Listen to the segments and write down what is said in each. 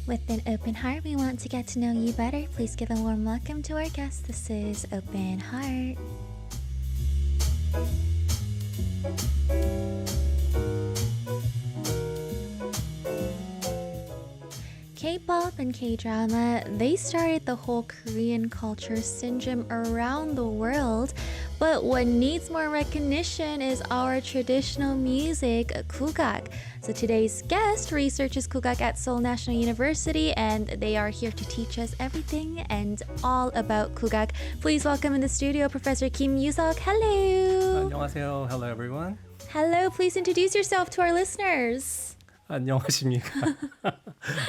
With an open heart, we want to get to know you better. Please give a warm welcome to our guest. This is Open Heart. K-pop and K-drama, they started the whole Korean culture syndrome around the world. But what needs more recognition is our traditional music, 국악. So today's guest researches 국악 at Seoul National University, and they are here to teach us everything and all about 국악. Please welcome in the studio Professor Kim Yu-seok. Hello. 안녕하세요. Hello, everyone. Hello. Please introduce yourself to our listeners. 안녕하십니까.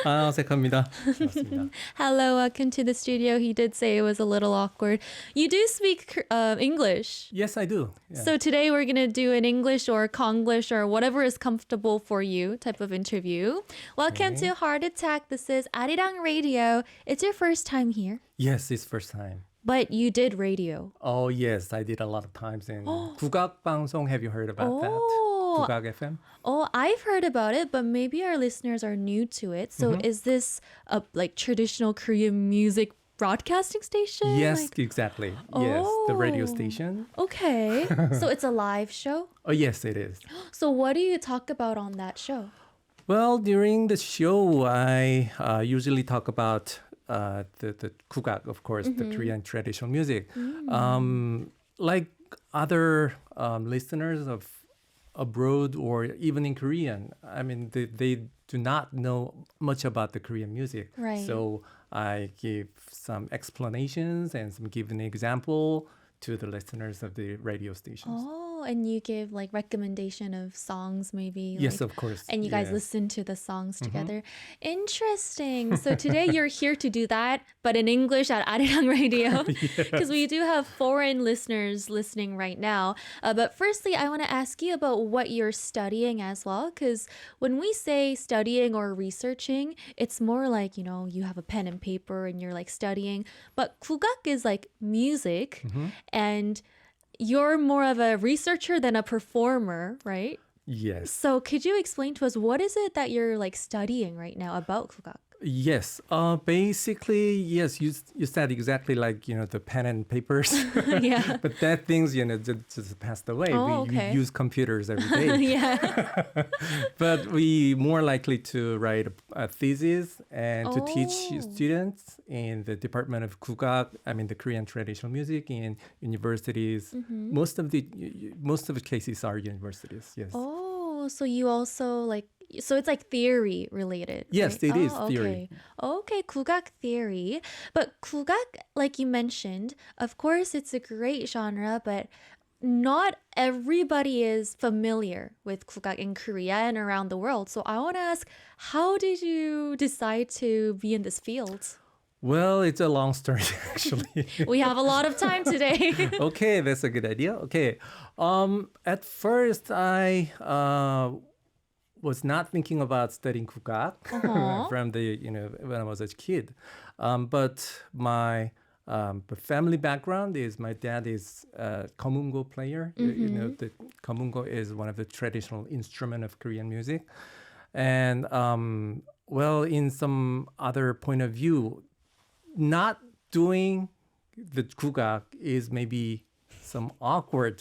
어색합니다. 반갑습니다. Hello, welcome to the studio. He did say it was a little awkward. You do speak English. Yes, I do. Yeah. So today we're going to do an English or Konglish or whatever is comfortable for you type of interview. Welcome to Heart Attack. This is ARIRANG RADIO. It's your first time here. Yes, it's first time. But you did radio. Oh, yes, I did a lot of times in 국악 방송. Have you heard about that? 국악 FM? Oh, I've heard about it, but maybe our listeners are new to it. So is this a like traditional Korean music broadcasting station? Yes, exactly. Yes, the radio station. Okay. So it's a live show? Oh, yes, it is. So what do you talk about on that show? Well, during the show, I usually talk about the 국악, of course, the Korean traditional music. Like other listeners of abroad or even in Korean, I mean, they do not know much about the Korean music. Right. So I give some explanations and give an example to the listeners of the radio stations. Oh, and you give like recommendation of songs maybe. Yes, like, of course. And you guys listen to the songs together. Interesting. So today you're here to do that, but in English at ARIRANG Radio. Because we do have foreign listeners listening right now. But firstly, I want to ask you about what you're studying as well. Because when we say studying or researching, it's more like, you know, you have a pen and paper and you're like studying. But 국악 is like music. And you're more of a researcher than a performer, right? Yes. So could you explain to us what is it that you're like studying right now about 국악? Yes. Basically, yes, you said exactly like, you know, the pen and papers. Yeah. But that things, you know, just passed away. We use computers every day. Yeah. But we more likely to write a thesis and to teach students in the Department of 국악, I mean the Korean traditional music in universities. Most of the cases are universities. Yes. Oh, so you also like, so it's like theory related. Yes, right? it is theory. Okay, 국악 theory. But 국악, like you mentioned, of course it's a great genre, but not everybody is familiar with 국악 in Korea and around the world. So I want to ask, how did you decide to be in this field? Well, it's a long story, actually. We have a lot of time today. Okay, that's a good idea. Okay. At first, I was not thinking about studying 국악 from the, you know, when I was a kid. But my family background is my dad is a komungo player. You know, the komungo is one of the traditional instruments of Korean music. And, well, in some other point of view, not doing the 국악 is maybe some awkward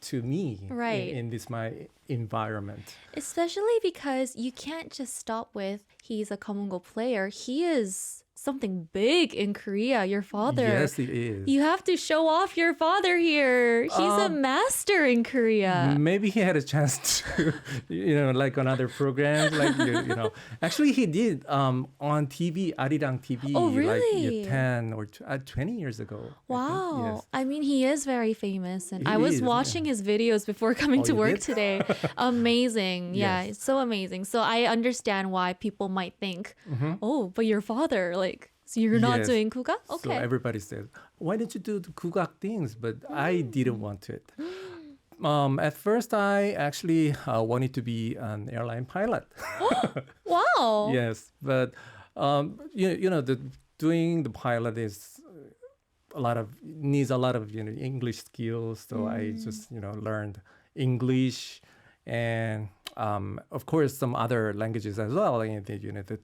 to me in this my environment. Especially because you can't just stop with he's a komungo player. He is something big in Korea, your father. Yes, it is. You have to show off your father here. He's a master in Korea. Maybe he had a chance to, you know, like on other programs, like, you know. Actually, he did on TV, ARIRANG TV, Oh, really? like 10 or 20 years ago. Wow. Yes. I mean, he is very famous. And He I was is, watching his videos before coming to you work did? today. Amazing. Yeah, Yes. it's so amazing. So I understand why people might think, oh, but your father, like, so you're not Yes. doing 국악? Okay. So everybody says, why don't you do the 국악 things? But I didn't want it. At first, I actually wanted to be an airline pilot. Wow. Yes, but you know, doing the pilot is needs a lot of, you know, English skills. So I just, you know, learned English, and of course, some other languages as well. In the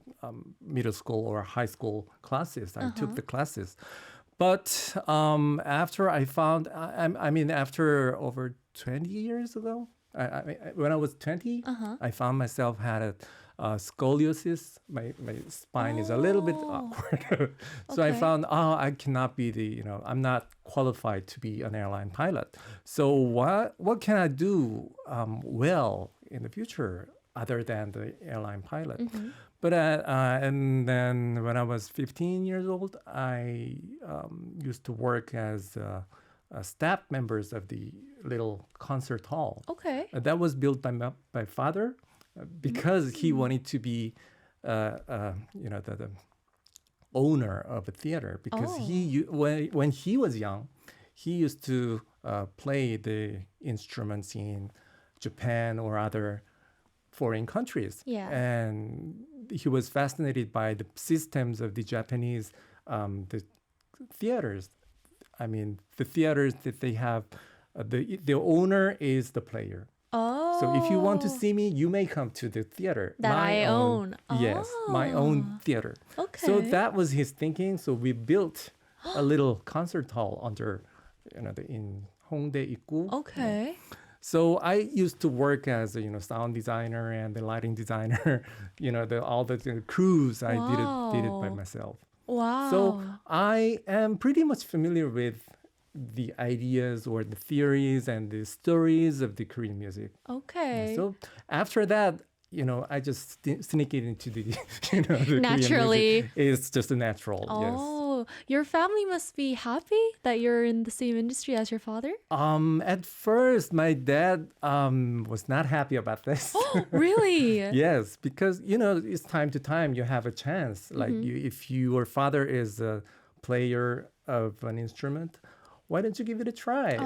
middle school or high school classes, I took the classes. But after I found, after over 20 years ago, when I was 20, I found myself had a scoliosis. My spine is a little bit awkward. So I found, I cannot be I'm not qualified to be an airline pilot. So what can I do well in the future other than the airline pilot? But and then when I was 15 years old, I used to work as staff members of the little concert hall. Okay. That was built by my father because he wanted to be, the owner of a theater. Because when he was young, he used to play the instruments in Japan or other foreign countries. Yeah. And he was fascinated by the systems of the Japanese the theaters. The theaters that they have, the owner is the player. Oh. So if you want to see me, you may come to the theater. That I own. Yes, my own theater. Okay. So that was his thinking. So we built a little concert hall under, in Hongdae Ikgu. Okay. So I used to work as a sound designer and the lighting designer. All the crews. I did it by myself. Wow. So I am pretty much familiar with the ideas or the theories and the stories of the Korean music. Okay. So after that, I just sneak it into the, the naturally. Korean music. It's just a natural. Oh, your family must be happy that you're in the same industry as your father? At first, my dad was not happy about this. Oh, really? Yes, because, it's time to time you have a chance. Like if your father is a player of an instrument, why don't you give it a try?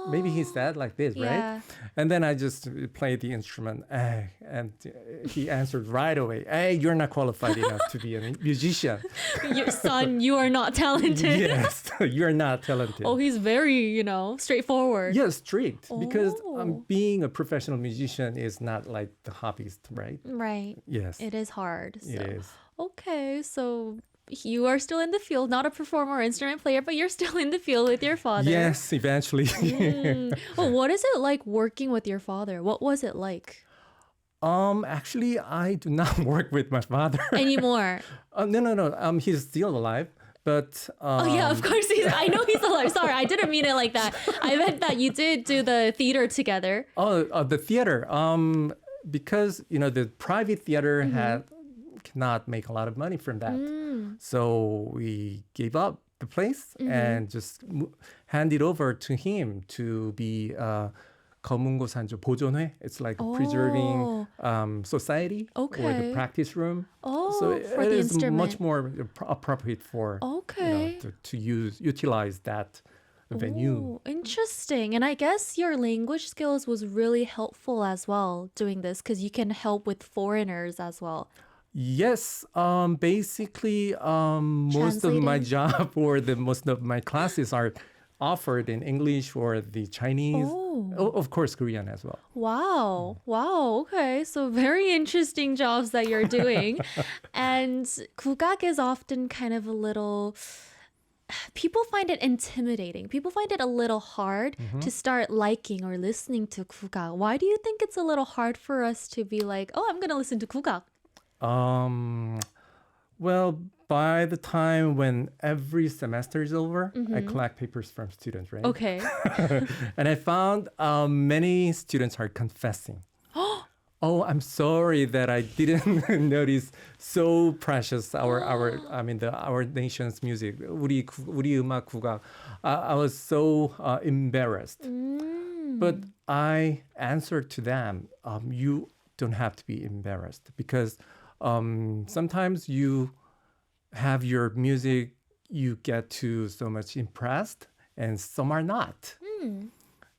Maybe he said like this, Yeah. right? And then I just played the instrument, and he answered right away, "Hey, you're not qualified enough to be a musician." Your son, you are not talented. Yes, you're not talented. Oh, he's very, straightforward. Yeah, strict. Because being a professional musician is not like the hobbyist, right? Right. Yes. It is hard. So. It is. Okay, so you are still in the field, not a performer or instrument player, but you're still in the field with your father. Yes, eventually. Well, what is it like working with your father? What was it like? Actually, I do not work with my father Anymore? No. He's still alive, but Oh yeah, of course I know he's alive. Sorry, I didn't mean it like that. I meant that you did do the theater together. The theater. Because the private theater cannot make a lot of money from that, so we gave up the place and just handed over to him to be 검은고 산조 보존회. It's like a preserving society or the practice room. Oh, so for it the is instrument. much more appropriate for to utilize that venue. Ooh, interesting. And I guess your language skills was really helpful as well doing this because you can help with foreigners as well. Yes, basically, most of my job or most of my classes are offered in English or the Chinese. Of course, Korean as well. Wow. Okay. So very interesting jobs that you're doing. And 국악 is often kind of a little... People find it intimidating. People find it a little hard to start liking or listening to 국악. Why do you think it's a little hard for us to be like, oh, I'm going to listen to 국악? Well, by the time when every semester is over, I collect papers from students, right? Okay. And I found many students are confessing. Oh, I'm sorry that I didn't notice so precious our nation's music. 우리 음악 국악. I was so embarrassed. But I answered to them, you don't have to be embarrassed because sometimes you have your music, you get to so much impressed, and some are not.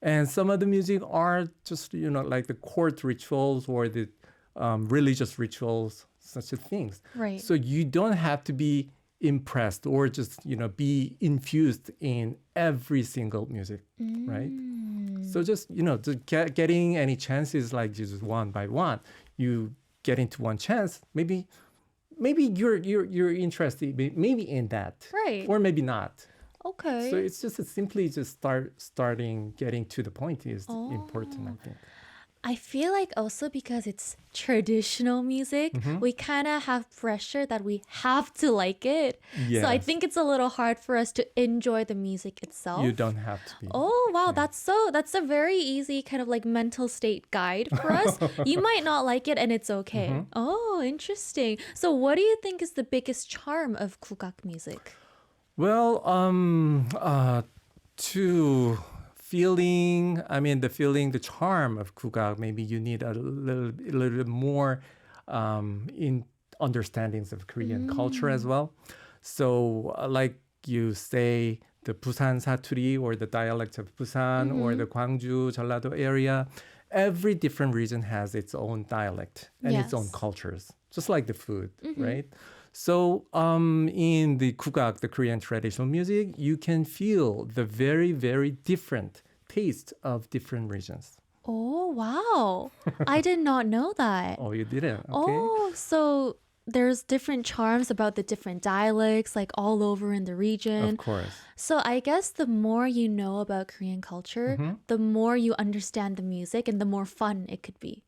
And some of the music are just, like the court rituals or the religious rituals, such as things. Right. So you don't have to be impressed or just, be infused in every single music, right? So just, getting any chances like just one by one, you get into one chance, maybe you're interested maybe in that. Right. Or maybe not. Okay. So it's just simply just starting getting to the point is important, I think. I feel like also because it's traditional music, we kind of have pressure that we have to like it. Yes. So I think it's a little hard for us to enjoy the music itself. You don't have to be. Oh, wow. That's a very easy kind of like mental state guide for us. You might not like it and it's okay. Oh, interesting. So what do you think is the biggest charm of 국악 music? Well, to the charm of 국악, maybe you need a little bit more in understandings of Korean culture as well. So, like you say, the Busan 사투리 or the dialect of Busan or the Gwangju, Jeollado area, every different region has its own dialect and its own cultures, just like the food, right? So in the 국악, the Korean traditional music, you can feel the very, very different taste of different regions. Oh, wow. I did not know that. Oh, you didn't? Okay. Oh, so there's different charms about the different dialects, like all over in the region. Of course. So I guess the more you know about Korean culture, the more you understand the music and the more fun it could be.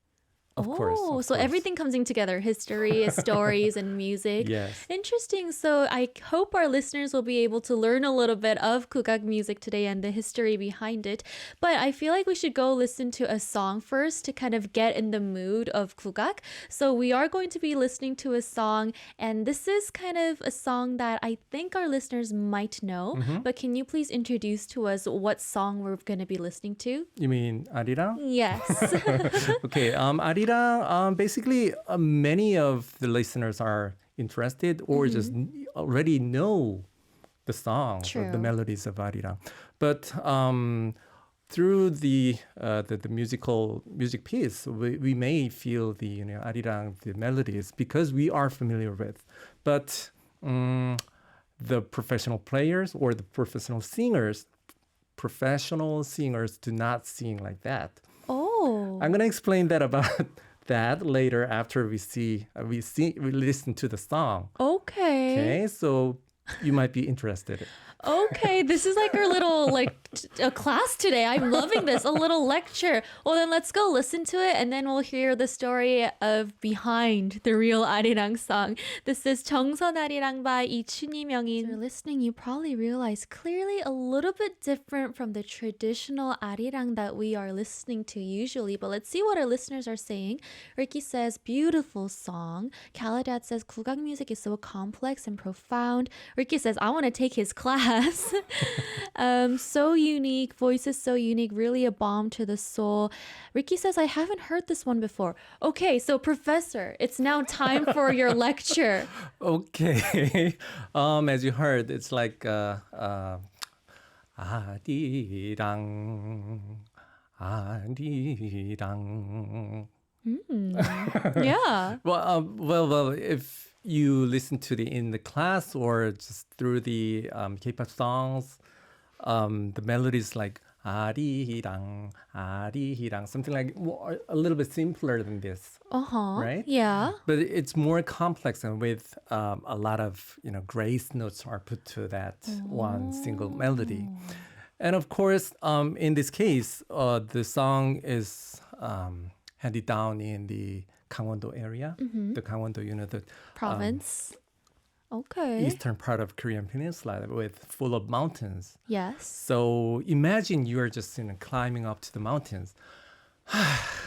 Of course. So everything comes in together, history, stories, and music. Yes. Interesting. So I hope our listeners will be able to learn a little bit of 국악 music today and the history behind it. But I feel like we should go listen to a song first to kind of get in the mood of 국악. So we are going to be listening to a song, and this is kind of a song that I think our listeners might know. But can you please introduce to us what song we're going to be listening to? You mean 아리랑? Yes. Okay. 아리랑, basically, many of the listeners are interested or just already know the song, the melodies of 아리랑. But through the music piece, we may feel the 아리랑, the melodies because we are familiar with. But the professional players or the professional singers do not sing like that. Oh. I'm gonna explain that about that later after we listen to the song. Okay. Okay, so you might be interested. Okay, this is like our little a class today. I'm loving this, a little lecture. Well, then let's go listen to it and then we'll hear the story of behind the real 아리랑 song. This is 정선 아리랑 by 이춘희 명인. If you're listening, you probably realize clearly a little bit different from the traditional 아리랑 that we are listening to usually. But let's see what our listeners are saying. Ricky says, beautiful song. Kaladat says, 국악 music is so complex and profound. Ricky says, I want to take his class. So unique, voices so unique, really a balm to the soul. Ricky says, I haven't heard this one before. Okay, so Professor, it's now time for your lecture. Okay. As you heard, it's like 아리랑, 아리랑. Yeah. Well, if you listen to in the class or just through the K-pop songs, the melodies like 아리랑, 아리랑, something like a little bit simpler than this, right? Yeah. But it's more complex and with a lot of grace notes are put to that one single melody. And of course, in this case, the song is handed down in the Gangwon-do area, the Gangwon-do, the province. Okay. eastern part of Korean peninsula full of mountains. Yes. So imagine you are just climbing up to the mountains.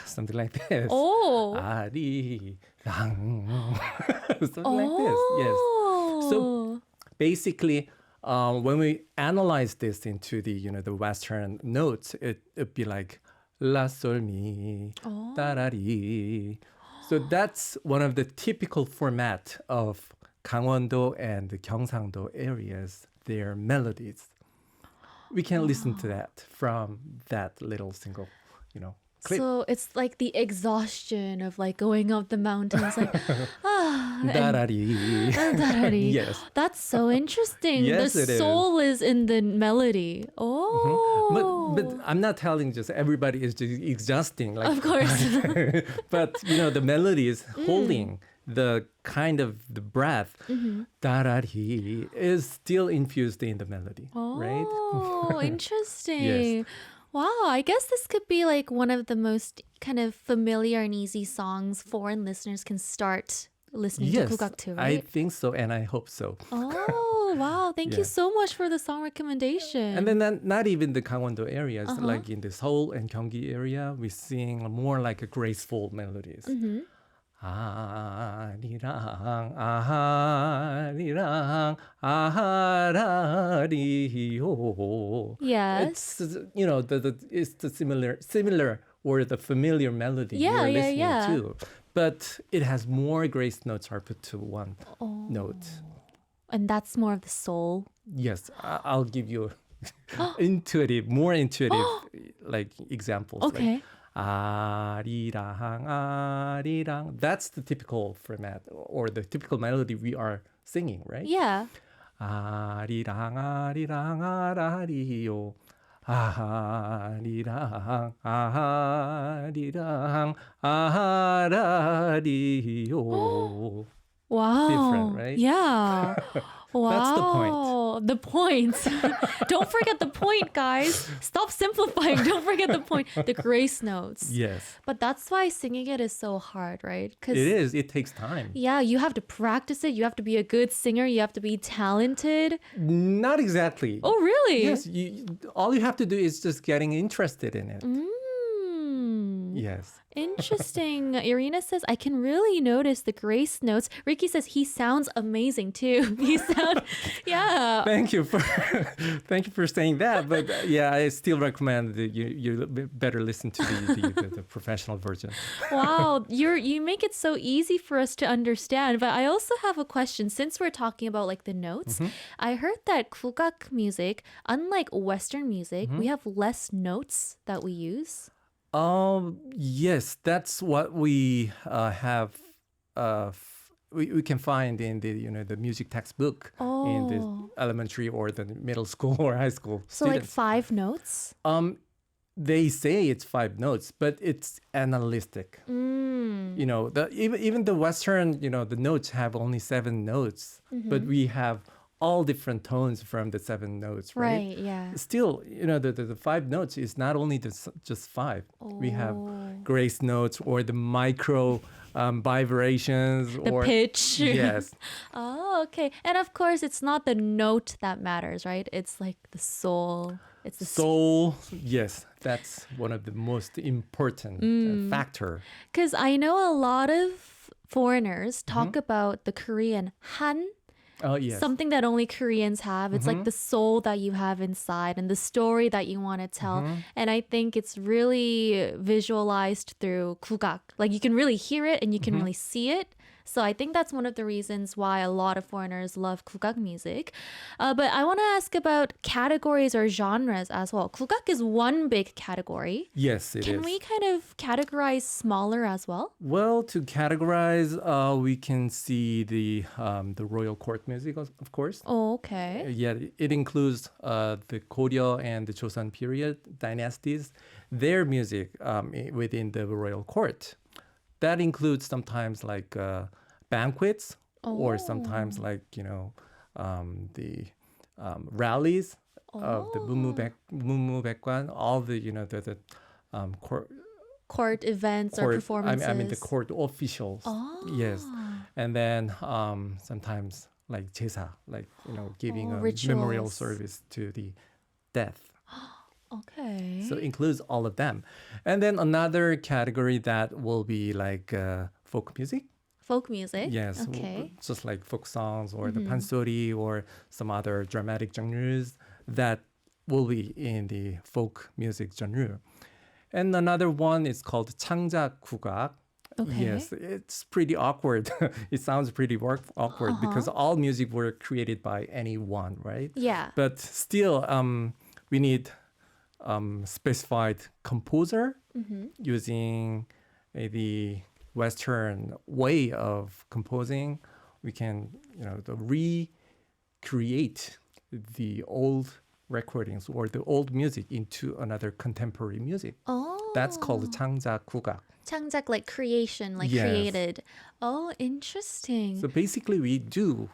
Something like this. Oh. 아리랑. Something like this. Yes. So basically, when we analyze this into the the Western notes, it'd be like la sol mi tarari. So that's one of the typical format of Gangwon-do and the Gyeongsang-do areas, their melodies. We can listen to that from that little single, clip. So it's like the exhaustion of like going up the mountains, like Darari. Darari. Yes. That's so interesting. Yes, The it is. soul is in the melody. Oh, But I'm not telling just everybody is just exhausting. Like, of course. but the melody is holding the kind of the breath. Darari is still infused in the melody, right? Oh, interesting. Yes. Wow, I guess this could be like one of the most kind of familiar and easy songs foreign listeners can start listening Yes, to 국악 to, I right? think so, and I hope so. Oh, wow. Thank you Yeah. so much for the song recommendation. And then not even the Gangwon-do areas, like in the Seoul and Gyeonggi area, we sing more like a graceful melodies. 아리랑 아리랑 아라리요. Yes. It's it's the similar or the familiar melody Yeah, you're yeah, listening yeah. to, but it has more grace notes are put to one note. And that's more of the soul. Yes, I'll give you more intuitive like examples. Okay. Like, 아리랑 아리랑. That's the typical format or the typical melody we are singing, right? Yeah. 아리랑 아리랑 아라리요. 아리랑 아리랑 아라리요. Wow. Different, right? Yeah. Wow. That's the point. The point. Don't forget the point, guys. Stop simplifying. Don't forget the point. The grace notes. Yes. But that's why singing it is so hard, right? It is. It takes time. Yeah, you have to practice it. You have to be a good singer. You have to be talented. Not exactly. Oh, really? Yes. All you have to do is just getting interested in it. Yes. Interesting. Irina says, I can really notice the grace notes. Ricky says, he sounds amazing too. Yeah. Thank you for saying that. But yeah, I still recommend that you better listen to the professional version. Wow, you make it so easy for us to understand. But I also have a question. Since we're talking about like the notes, I heard that 국악 music, unlike Western music, we have less notes that we use. Yes, that's what we have. We can find in the music textbook in the elementary or the middle school or high school So like students. 5 notes? They say it's 5 notes, but it's analytic. Even the Western, the notes have only 7 notes, but we have all different tones from the 7 notes, right? Right, yeah. Still, the 5 notes is not only just 5. We have grace notes or the micro vibrations The or pitch. Yes. Oh, okay. And of course, it's not the note that matters, right? It's like the soul. It's the Soul, yes, that's one of the most important factor. Because I know a lot of foreigners talk about the Korean Han. Oh, yes. Something that only Koreans have. It's like the soul that you have inside and the story that you want to tell. And I think it's really visualized through 국악. Like you can really hear it and you can really see it. So I think that's one of the reasons why a lot of foreigners love 국악 music. But I want to ask about categories or genres as well. 국악 is one big category. Yes, it is. Can we kind of categorize smaller as well? Well, to categorize, we can see the royal court music, of course. Oh, okay. Yeah, it includes the Goryeo and the Joseon period dynasties, their music within the royal court. That includes sometimes like banquets or sometimes like, the rallies of the 문무백관, all the, the Court events or performances. I mean the court officials. Oh. Yes. And then sometimes like 제사, like, giving a rituals. memorial service to the death. Okay. So it includes all of them. And then another category that will be like folk music. Folk music? Yes. Okay. Just like folk songs or the pansori or some other dramatic genres that will be in the folk music genre. And another one is called 창작 국악. Okay. Yes, it's pretty awkward. It sounds pretty awkward because all music were created by anyone, right? Yeah. But still, we need specified composer using the Western way of composing. We can, recreate the old recordings or the old music into another contemporary music. Oh. That's called 창작 국악. 창작, like creation, like Yes. created. Oh, interesting. So basically, we do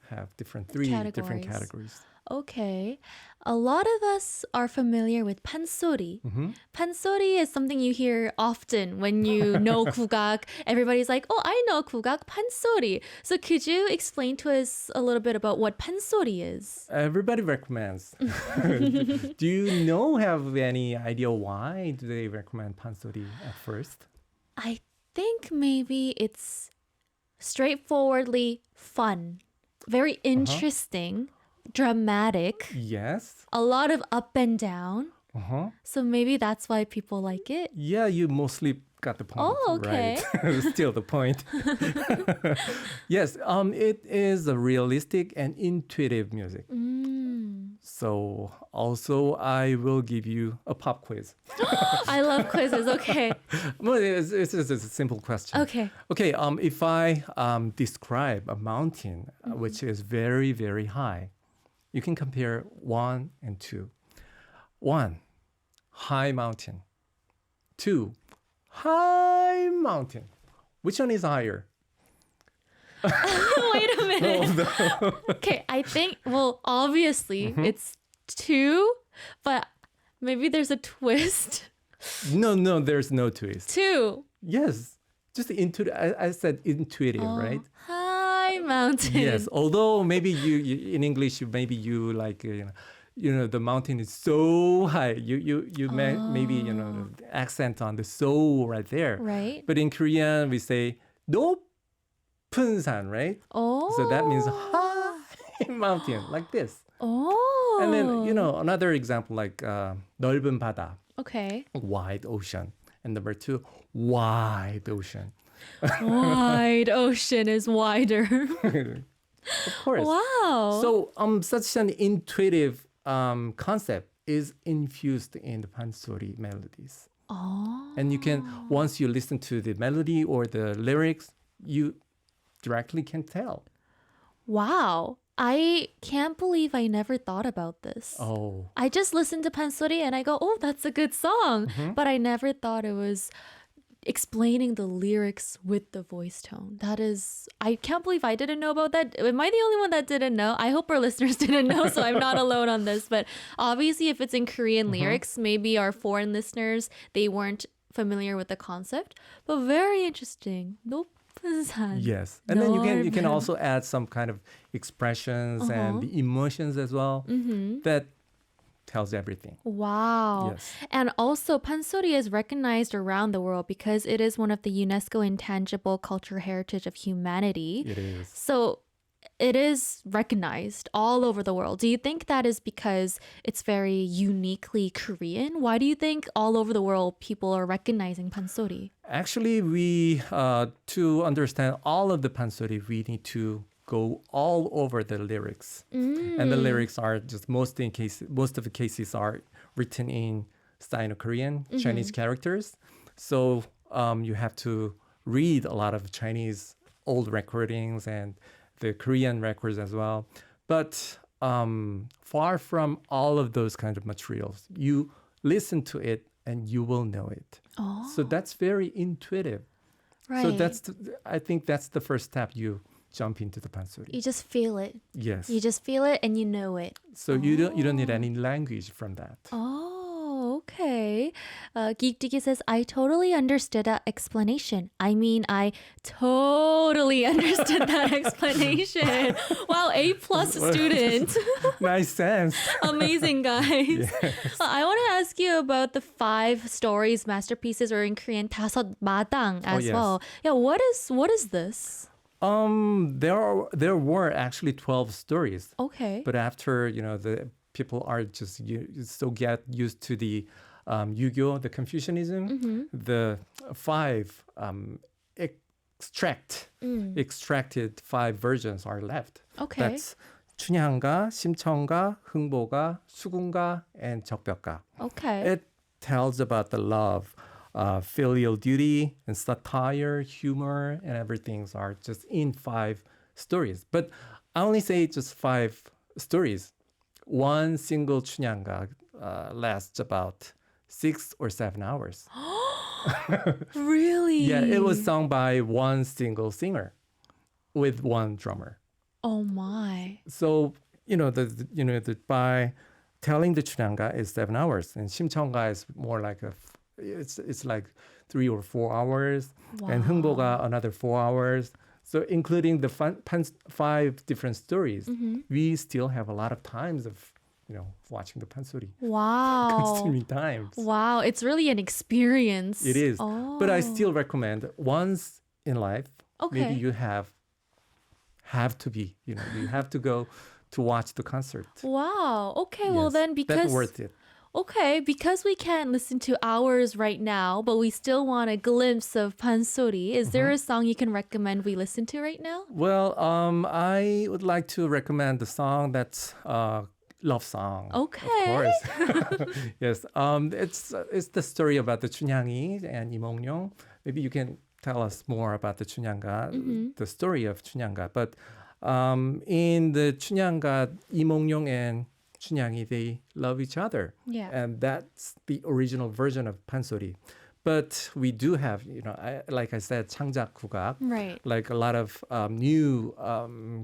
have different Categories. categories. Okay. A lot of us are familiar with 판소리. 판소리 is something you hear often when you know 국악. Everybody's like, oh, I know 국악, 판소리. So could you explain to us a little bit about what 판소리 is? Everybody recommends. Do you have any idea why do they recommend 판소리 at first? I think maybe it's straightforwardly fun, very interesting, dramatic, Yes. a lot of up and down. Uh-huh. So maybe that's why people like it. Yeah, you mostly got the point. Oh, okay. Right. Still the point. Yes, it is a realistic and intuitive music. So also I will give you a pop quiz. I love quizzes. Okay. Well, it's just a simple question. Okay. Okay, if I describe a mountain which is very, very high, you can compare 1 and 2. 1, high mountain. 2, high mountain. Which one is higher? Wait a minute. Oh, no. Okay, I think, well, obviously it's 2, but maybe there's a twist. No, there's no twist. 2. Yes, just intuitive. I said intuitive, right? High mountain. Yes, although maybe you in English, maybe you like, the mountain is so high. Maybe, the accent on the so right there. Right. But in Korean, we say 높은 산, right? Oh. So that means high mountain, like this. Oh. And then, another example like 넓은 바다, Okay. wide ocean. And number 2, wide ocean. Wide ocean is wider. Of course. Wow. So such an intuitive concept is infused in the pansori melodies. Oh. And you can, once you listen to the melody or the lyrics, you directly can tell. Wow. I can't believe I never thought about this. Oh. I just listened to Pansori and I go, oh, that's a good song. But I never thought it was explaining the lyrics with the voice tone. I can't believe I didn't know about that. Am I the only one that didn't know? I hope our listeners didn't know, so I'm not alone on this. But obviously, if it's in Korean lyrics, maybe our foreign listeners, they weren't familiar with the concept. But very interesting. 높은 산. Yes. And then you can also add some kind of expressions and the emotions as well. That tells everything. Wow. Yes. And also, pansori is recognized around the world because it is one of the UNESCO Intangible Cultural Heritage of Humanity. It is. So it is recognized all over the world. Do you think that is because it's very uniquely Korean? Why do you think all over the world people are recognizing pansori? Actually, we to understand all of the pansori, we need to go all over the lyrics. And the lyrics are just most of the cases are written in Sino-Korean, Chinese characters. So you have to read a lot of Chinese old recordings and the Korean records as well. But far from all of those kind of materials, you listen to it and you will know it. Oh. So that's very intuitive. Right. So I think that's the first step. You jump into the pansori. You just feel it. Yes. You just feel it and you know it. So you don't need any language from that. Oh, okay. Geekdigi says, I totally understood that explanation. I mean, I totally understood that explanation. Wow, A+ student. Nice sense. Amazing, guys. I want to ask you about the 5 stories, masterpieces, or in Korean, 다섯 마당 as yes. well. Yeah, what is this? There were actually 12 stories. Okay. But after, the people are just so get used to the Yu-Gi-Oh, the Confucianism, the 5 extracted 5 versions are left. Okay. That's 춘향가, 심청가, 흥보가, 수군가, and 적벽가. Okay. It tells about the love, filial duty, and satire, humor, and everything are just in 5 stories. But I only say just 5 stories. One single 춘향가 lasts about 6 or 7 hours. Really? Yeah, it was sung by one single singer with one drummer. Oh my. So by telling the 춘향가 is 7 hours, and 심청가 is more like it's like 3 or 4 hours, and 흥보가 another 4 hours. So including the 5 different stories, we still have a lot of times of watching the 판소리. Wow. Consuming times. Wow, it's really an experience. It is. Oh. But I still recommend once in life, Okay. maybe you have to be, you have to go to watch the concert. Wow. Okay, well Yes, then because that's worth it. Okay, because we can't listen to hours right now, but we still want a glimpse of pansori. Is there a song you can recommend we listen to right now? Well, I would like to recommend the song that's love song. Okay. Of course. Yes. It's the story about the 춘향이 and 이몽룡. Maybe you can tell us more about the 춘향가, the story of 춘향가. But in the 춘향가, 이몽룡 and 춘향이, they love each other. Yeah. And that's the original version of 판소리. But we do have, like I said, 창작 국악. Right. Like a lot of new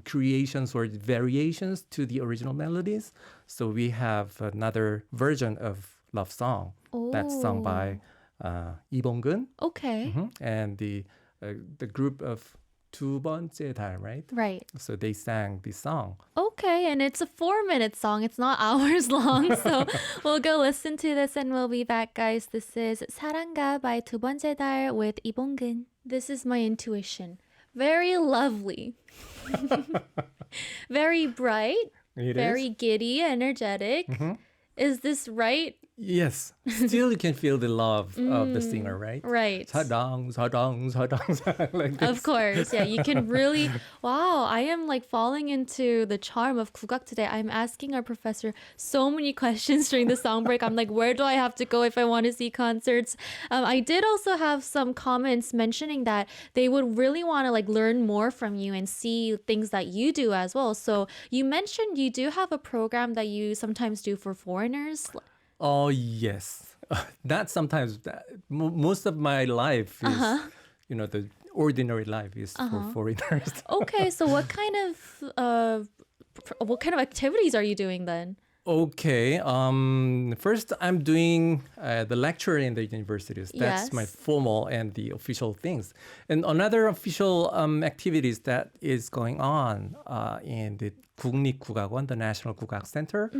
creations or variations to the original melodies. So we have another version of love song that's sung by 이봉근. Okay. And the group of 두 번째 달, right? Right. So they sang this song. Okay, and it's a 4-minute song. It's not hours long. So we'll go listen to this and we'll be back, guys. This is 사랑가 by 두 번째 달 with 이봉근. This is my intuition. Very lovely. Very bright. It very is? giddy, energetic. Is this right? Yes. Still you can feel the love of the singer, right? Right. 사랑, 사랑, 사랑, like this. Of course. Yeah, you can really... Wow, I am like falling into the charm of 국악 today. I'm asking our professor so many questions during the song break. I'm like, where do I have to go if I want to see concerts? I did also have some comments mentioning that they would really want to like learn more from you and see things that you do as well. So you mentioned you do have a program that you sometimes do for foreigners. Oh, yes. Not sometimes. Most of my life is, the ordinary life is for foreigners. Okay, so what kind of activities are you doing then? Okay. First, I'm doing the lecture in the universities. That's Yes. my formal and the official things. And another official activities that is going on in the 국립국악원, the National Kugak Center,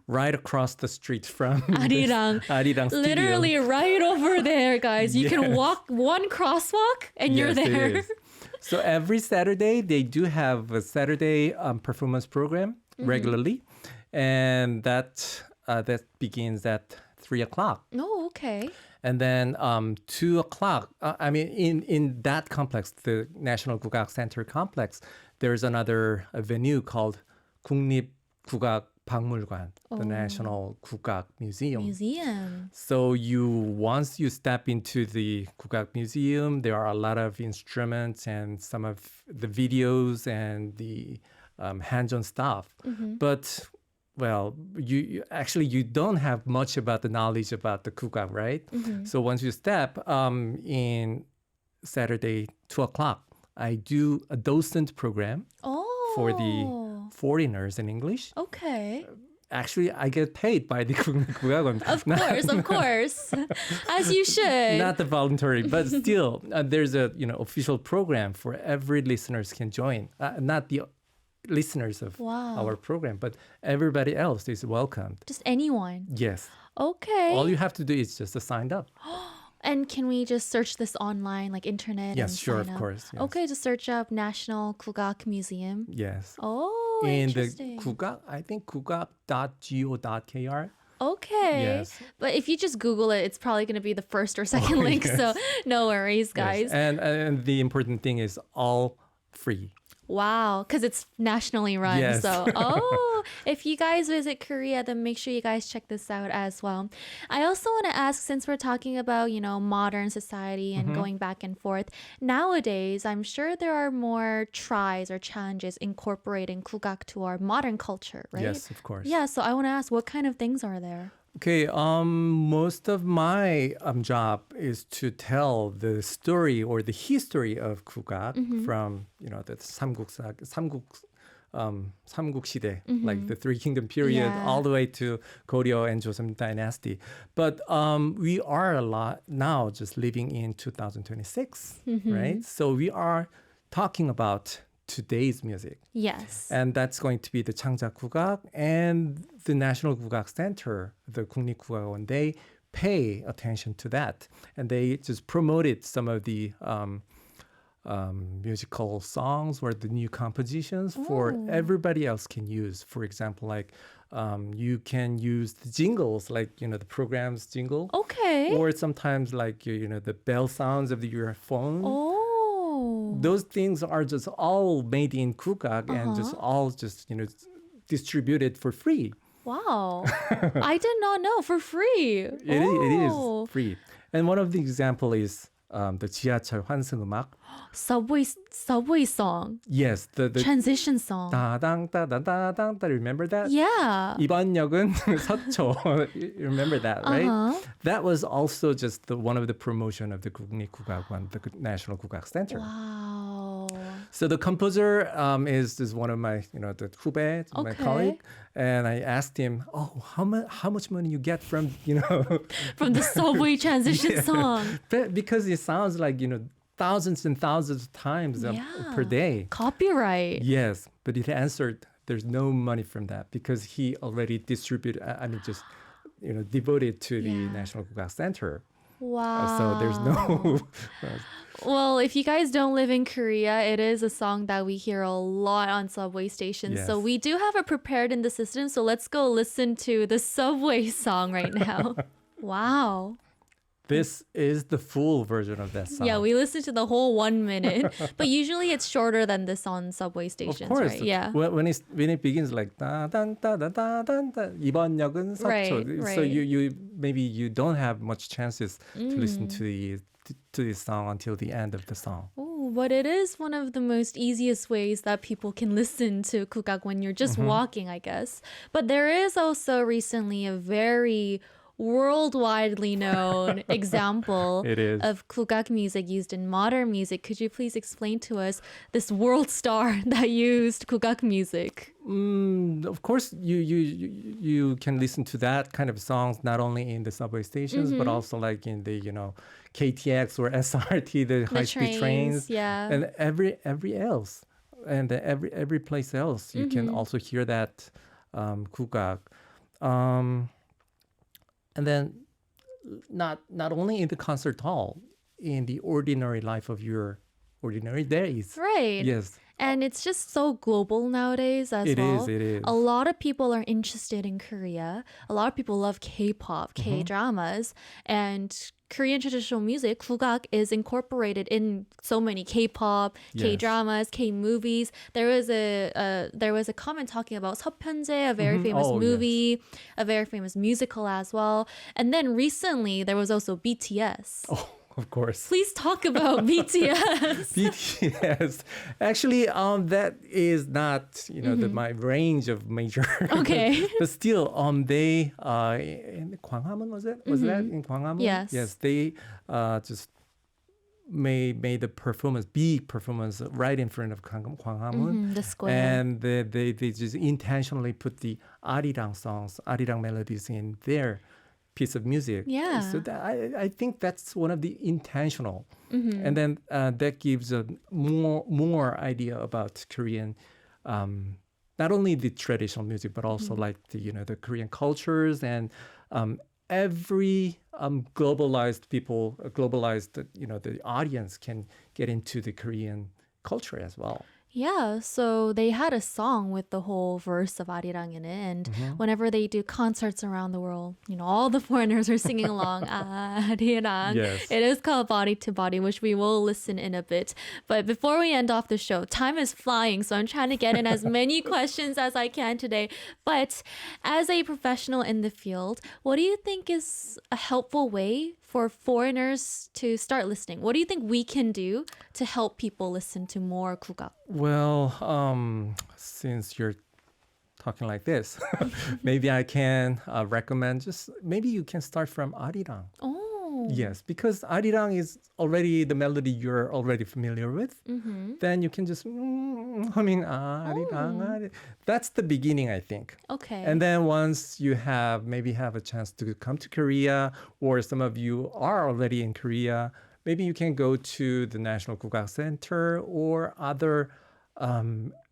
right across the street from 아리랑. 아리랑 studio. Literally right over there, guys. You can Yes. walk one crosswalk and you're Yes, there. it is. So every Saturday, they do have a Saturday performance program regularly. And that begins at 3:00. Oh, okay. And then 2:00. In that complex, the National Kugak Center complex, there's another venue called 국립국악박물관, the National Kugak Museum. Museum. So once you step into the Kugak Museum, there are a lot of instruments and some of the videos and the hands-on stuff. But well, you don't have much about the knowledge about the kugak, right? So once you step in Saturday 2:00, I do a docent program for the foreigners in English. Okay. Actually, I get paid by the 국악원. Of course. As you should. Not the voluntary, but still, there's a official program for every listeners can join. Not the listeners of our program, but everybody else is welcomed. Just anyone. Yes. Okay. All you have to do is just to sign up. And can we just search this online, like internet? Yes, and sure, sign of up? course. Yes. Okay, just search up National Kugak Museum. Yes. Oh, In interesting. the kugak, I think kugak.go.kr. Okay. Yes. But if you just Google it, it's probably going to be the first or second link. yes. So no worries, guys. Yes. And the important thing is all free. Wow, because it's nationally run. Yes. So, if you guys visit Korea, then make sure you guys check this out as well. I also want to ask, since we're talking about, modern society and going back and forth, nowadays, I'm sure there are more tries or challenges incorporating 국악 to our modern culture, right? Yes, of course. Yeah, so I want to ask, what kind of things are there? Okay, most of my job is to tell the story or the history of 국악 from the 삼국 시대, like the Three Kingdom period, all the way to Goryeo and Joseon dynasty. But we are a lot now just living in 2026, right? So we are talking about today's music. Yes. And that's going to be the 창작 국악 and the National 국악 Center, the 국립국악원. They pay attention to that. And they just promoted some of the musical songs or the new compositions for everybody else can use. For example, like you can use the jingles, like, the program's jingle. Okay. Or sometimes like, the bell sounds of your phone. Oh. Those things are just all made in 국악 and just all distributed for free. Wow. I did not know, for free. It is free. And one of the example is the 지하철 환승음악. Subway song. Yes, the Transition song. 따당 따당 remember that? Yeah. 이번 역은 서초. You remember that, right? That was also just one of the promotion of the 국립국악원, the National 국악 Center. Wow. So the composer is one of my, the 후배, my colleague, and I asked him, how much money you get from, From the subway transition song. because it sounds like, thousands and thousands of times per day. Copyright. Yes, but he answered, there's no money from that because he already distributed, devoted to the National 국악 Center. Wow. So there's no... Well, if you guys don't live in Korea, it is a song that we hear a lot on subway stations. Yes. So we do have it prepared in the system. So let's go listen to the subway song right now. Wow. This is the full version of that song. Yeah, we listened to the whole 1 minute, but usually it's shorter than this on subway stations, Of course. right? Yeah. When it begins like 따단 따단 따단 이번 역은 서초. Right. So you maybe you don't have much chances to listen to this song until the end of the song. Ooh, but it is one of the most easiest ways that people can listen to 국악 when you're just walking, I guess. But there is also recently a very worldwidely known example It is. of 국악 music used in modern music. Could you please explain to us this world star that used 국악 music? Of course, you can listen to that kind of songs not only in the subway stations but also like in the KTX or SRT, the high-speed trains, and every else, and every place else you can also hear that 국악. And then not only in the concert hall, in the ordinary life of your ordinary days. Right. Yes. And it's just so global nowadays as well. It is. A lot of people are interested in Korea. A lot of people love K-pop, K-dramas, and Korean traditional music, 국악, is incorporated in so many K-pop, K-dramas, K-movies. There was a comment talking about 서편제, a very famous movie, a very famous musical as well. And then recently there was also BTS. Oh, of course. Please talk about BTS. BTS. Actually, that is not, my range of major. Okay. But still, they in Gwanghwamun, was it? Was that in Gwanghwamun? Yes. Yes, they just made the big performance right in front of Gwanghwamun. The square. And they just intentionally put the ARIRANG songs, ARIRANG melodies in their piece of music. Yeah. So that, I think that's one of the intentional. And then that gives a more idea about Korean, not only the traditional music, but also like the Korean cultures and every globalized the audience can get into the Korean culture as well. Yeah, so they had a song with the whole verse of 아리랑은, and whenever they do concerts around the world, all the foreigners are singing along. 아리랑. Yes. It is called Body to Body, which we will listen in a bit. But before we end off the show, time is flying, so I'm trying to get in as many questions as I can today. But as a professional in the field, what do you think is a helpful way for foreigners to start listening? What do you think we can do to help people listen to more 국악? Well, since you're talking like this, maybe I can recommend maybe you can start from 아리랑. Oh. Yes, because 아리랑 is already the melody you're already familiar with. Then you can just humming 아리랑. That's the beginning, I think. Okay. And then once you maybe have a chance to come to Korea, or some of you are already in Korea, maybe you can go to the National 국악 Center or other.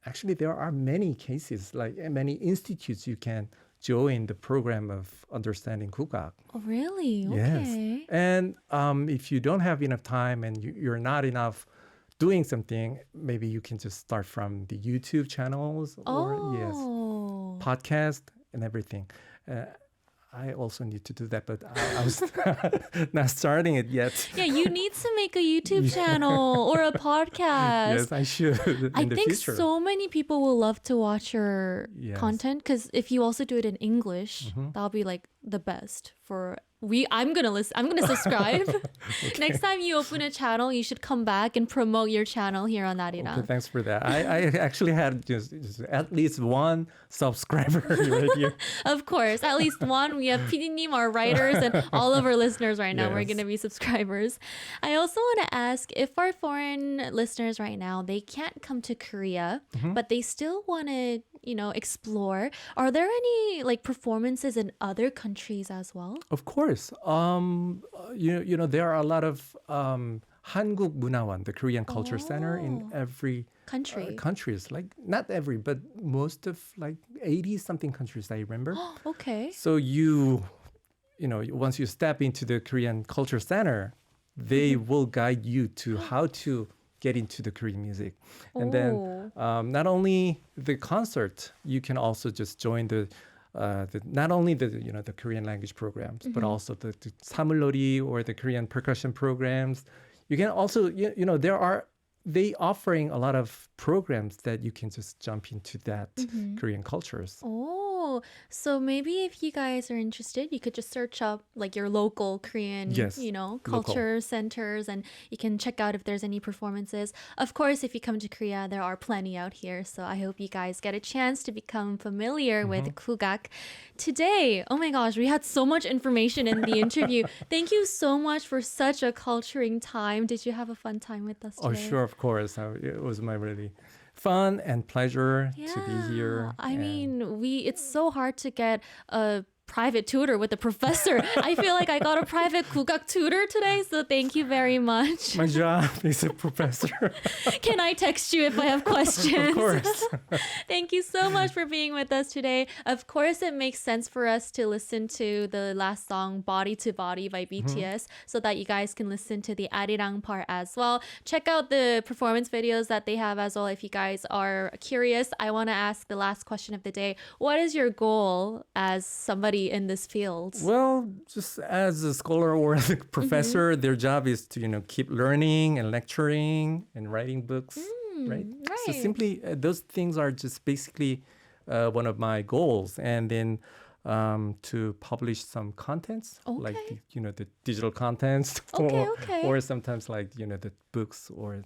Actually, there are many cases, like many institutes you can join the program of understanding 국악. Oh, really? Yes. Okay. And if you don't have enough time and you're not enough doing something, maybe you can just start from the YouTube channels or podcast and everything. I also need to do that, but I was not starting it yet. Yeah, you need to make a YouTube channel or a podcast. Yes, I should in the think future. so many people will love to watch your content, because if you also do it in English, that'll be like the best for I'm gonna listen. I'm gonna subscribe. Okay. Next time you open a channel, you should come back and promote your channel here on 아리랑. Okay, thanks for that. I actually had just at least one subscriber right here. Of course, at least one. We have PD님, our writers, and all of our listeners right now. We're Yes. going to be subscribers. I also want to ask, if our foreign listeners right now, they can't come to Korea, but they still want to, explore. Are there any like performances in other countries as well? Of course. There are a lot of 한국 문화원, the Korean Culture Center in every countries. Like not every, but most of like 80 something countries I remember. Okay. So once you step into the Korean Culture Center, they will guide you to how to get into the Korean music. And then not only the concert, you can also just join not only the Korean language programs, but also the 사물놀이 or the Korean percussion programs. You can also, they offering a lot of programs that you can just jump into that Korean cultures. Oh, so maybe if you guys are interested, you could just search up like your local Korean, culture centers, and you can check out if there's any performances. Of course, if you come to Korea, there are plenty out here. So I hope you guys get a chance to become familiar with 국악. Today, oh my gosh, we had so much information in the interview. Thank you so much for such a culturing time. Did you have a fun time with us today? Oh, sure, of course. It was my really fun and pleasure to be here. I mean, it's so hard to get a private tutor with a professor. I feel like I got a private 국악 tutor today, so thank you very much. My job is a professor. Can I text you if I have questions? Of course. Thank you so much for being with us today. Of course, it makes sense for us to listen to the last song, Body to Body by BTS, so that you guys can listen to the 아리랑 part as well. Check out the performance videos that they have as well if you guys are curious. I want to ask the last question of the day. What is your goal as somebody in this field? Well, just as a scholar or as a professor, their job is to keep learning and lecturing and writing books, right? So simply those things are just basically one of my goals, and then to publish some contents like the digital contents or sometimes like the books or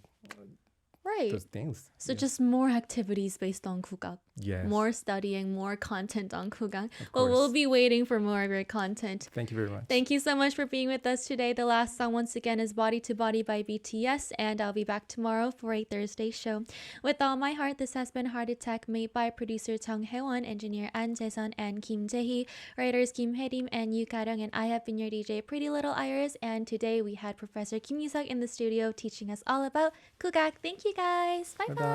those things. So just more activities based on 국악. Yes. More studying, more content on 국악. Well, we'll be waiting for more of your content. Thank you very much. Thank you so much for being with us today. The last song once again is Body to Body by BTS, and I'll be back tomorrow for a Thursday show. With all my heart, this has been Heart Attack, made by producer Chung Haewon, engineer An Jae-sun and Kim Jae-hee, writers Kim Hae-rim and Yu Ka-ryung, and I have been your DJ Pretty Little Iris, and today we had Professor Kim Yu-seok in the studio teaching us all about 국악. Thank you guys. Bye-bye.